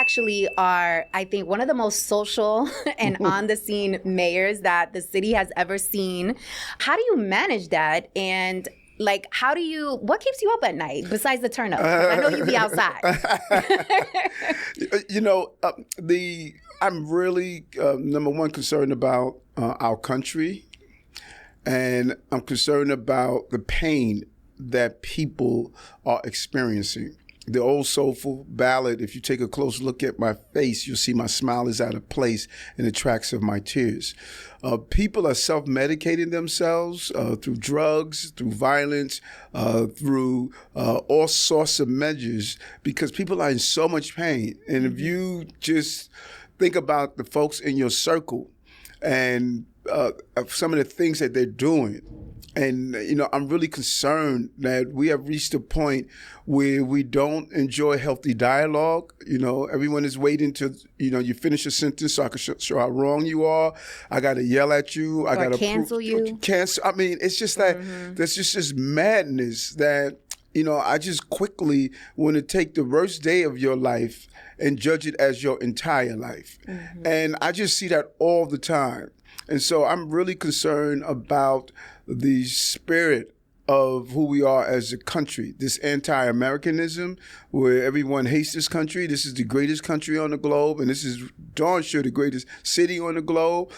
actually are, I think, one of the most social and on the scene mayors that the city has ever seen. How do you manage that? And like, what keeps you up at night besides the turn up? 'Cause I know you be outside. I'm really, number one, concerned about our country. And I'm concerned about the pain that people are experiencing. The old soulful ballad, if you take a close look at my face, you'll see my smile is out of place in the tracks of my tears. People are self-medicating themselves through drugs, through violence, through all sorts of measures because people are in so much pain. And if you just think about the folks in your circle and some of the things that they're doing, and, I'm really concerned that we have reached a point where we don't enjoy healthy dialogue. Everyone is waiting to, you finish a sentence so I can show how wrong you are. I got to yell at you. I got to cancel you. Cancel. I mean, it's just that there's just this madness that, I just quickly want to take the worst day of your life and judge it as your entire life. And I just see that all the time. And so I'm really concerned about the spirit of who we are as a country, this anti-Americanism where everyone hates this country. This is the greatest country on the globe, and this is darn sure the greatest city on the globe.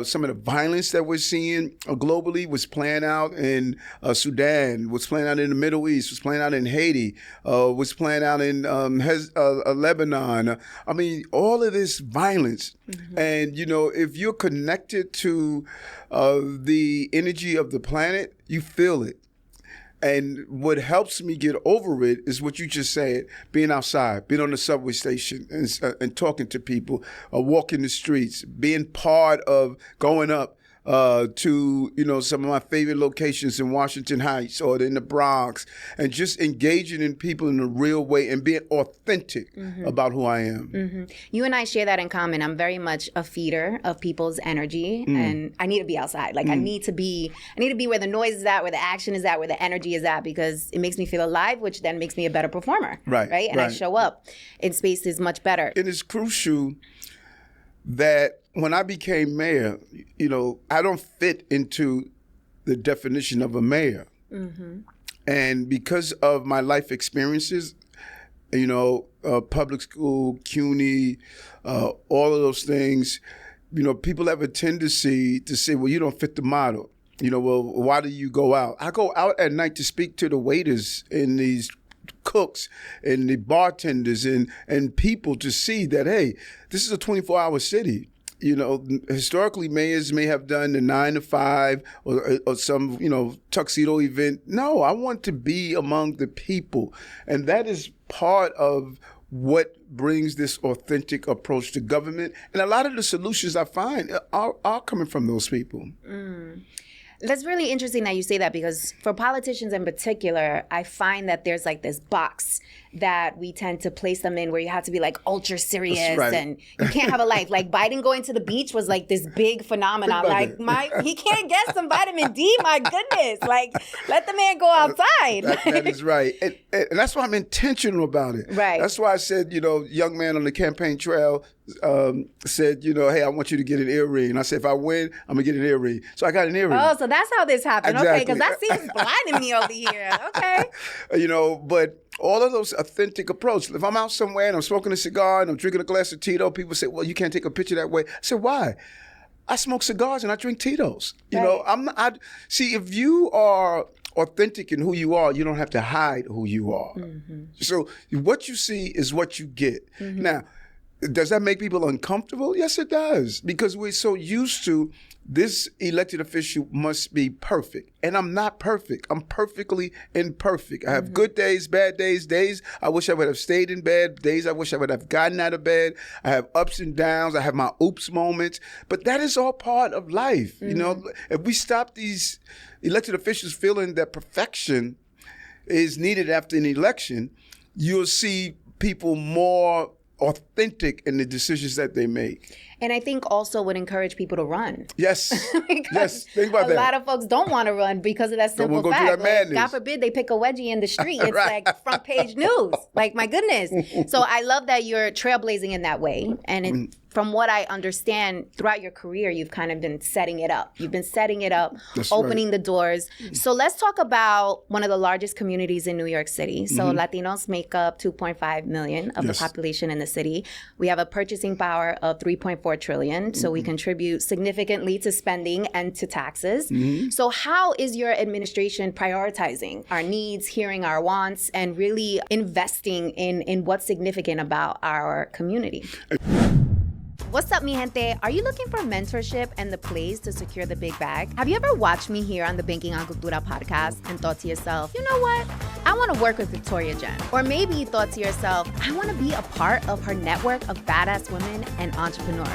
Some of the violence that we're seeing globally was playing out in Sudan, was playing out in the Middle East, was playing out in Haiti, was playing out in Lebanon. I mean, all of this violence. And, if you're connected to the energy of the planet, you feel it. And what helps me get over it is what you just said, being outside, being on the subway station and talking to people, walking the streets, being part of going up to, some of my favorite locations in Washington Heights or in the Bronx, and just engaging in people in a real way and being authentic about who I am. You and I share that in common. I'm very much a feeder of people's energy, and I need to be outside. Like I need to be where the noise is at, where the action is at, where the energy is at, because it makes me feel alive, which then makes me a better performer. Right? And I show up in spaces much better. It is crucial that when I became mayor, I don't fit into the definition of a mayor. And because of my life experiences, public school, CUNY, all of those things, people have a tendency to say, well, you don't fit the model. Well, why do you go out? I go out at night to speak to the waiters and these cooks and the bartenders and people to see that, hey, this is a 24-hour city. Historically, mayors may have done the 9 to 5 or some, tuxedo event. No, I want to be among the people. And that is part of what brings this authentic approach to government. And a lot of the solutions I find are coming from those people. That's really interesting that you say that, because for politicians in particular, I find that there's like this box that we tend to place them in where you have to be like ultra serious and you can't have a life. Like Biden going to the beach was like this big phenomenon. Like he can't get some vitamin D, my goodness. Like let the man go outside. That is right. And that's why I'm intentional about it. Right. That's why I said, young man on the campaign trail said, hey, I want you to get an earring. And I said, if I win, I'm going to get an earring. So I got an earring. Oh, so that's how this happened. Exactly. Okay, because that seems blinding me over here. Okay. But all of those authentic approach. If I'm out somewhere and I'm smoking a cigar and I'm drinking a glass of Tito, people say, well, you can't take a picture that way. I said, why? I smoke cigars and I drink Tito's. See, if you are authentic in who you are, you don't have to hide who you are. So what you see is what you get. Now, does that make people uncomfortable? Yes, it does. Because we're so used to this elected official must be perfect. And I'm not perfect. I'm perfectly imperfect. I have good days, bad days, days I wish I would have stayed in bed, days I wish I would have gotten out of bed. I have ups and downs. I have my oops moments. But that is all part of life. If we stop these elected officials feeling that perfection is needed after an election, you'll see people more authentic in the decisions that they make. And I think also would encourage people to run. Yes. Yes. Think about that. A lot of folks don't want to run because of that simple go fact. through that madness. God forbid they pick a wedgie in the street. It's Right. like front page news. Like, my goodness. So I love that you're trailblazing in that way. And from what I understand, throughout your career, you've kind of been setting it up. You've been setting it up, That's opening the doors. So let's talk about one of the largest communities in New York City. So Latinos make up 2.5 million of the population in the city. We have a purchasing power of 3.4 trillion. So we contribute significantly to spending and to taxes. So how is your administration prioritizing our needs, hearing our wants, and really investing in what's significant about our community? What's up, mi gente? Are you looking for mentorship and the plays to secure the big bag? Have you ever watched me here on the Banking on Cultura podcast and thought to yourself, you know what? I want to work with Victoria Jenn. Or maybe you thought to yourself, I want to be a part of her network of badass women and entrepreneurs.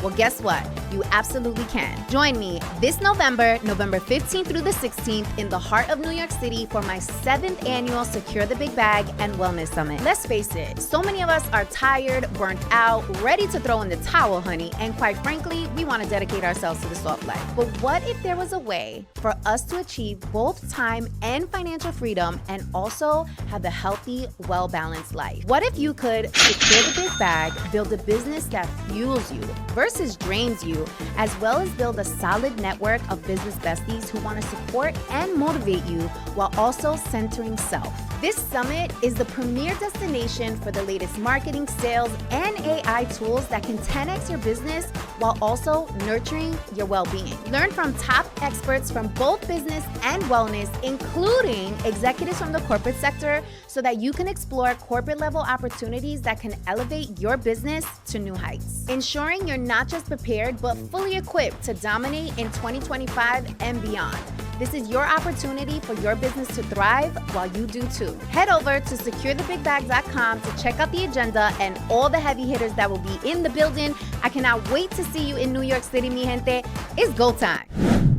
Well, guess what? You absolutely can. Join me this November 15th through the 16th in the heart of New York City for my 7th annual Secure the Big Bag and Wellness Summit. Let's face it, so many of us are tired, burnt out, ready to throw in the towel, honey, and quite frankly, we want to dedicate ourselves to the soft life. But what if there was a way for us to achieve both time and financial freedom and also have a healthy, well-balanced life? What if you could secure the big bag, build a business that fuels you versus drains you, as well as build a solid network of business besties who want to support and motivate you while also centering self? This summit is the premier destination for the latest marketing, sales, and AI tools that can 10x your business while also nurturing your well-being. Learn from top experts from both business and wellness, including executives from the corporate sector, so that you can explore corporate-level opportunities that can elevate your business to new heights. Ensuring you're not just prepared, but fully equipped to dominate in 2025 and beyond. This is your opportunity for your business to thrive while you do too. Head over to securethebigbag.com to check out the agenda and all the heavy hitters that will be in the building. I cannot wait to see you in New York City, mi gente. It's go time.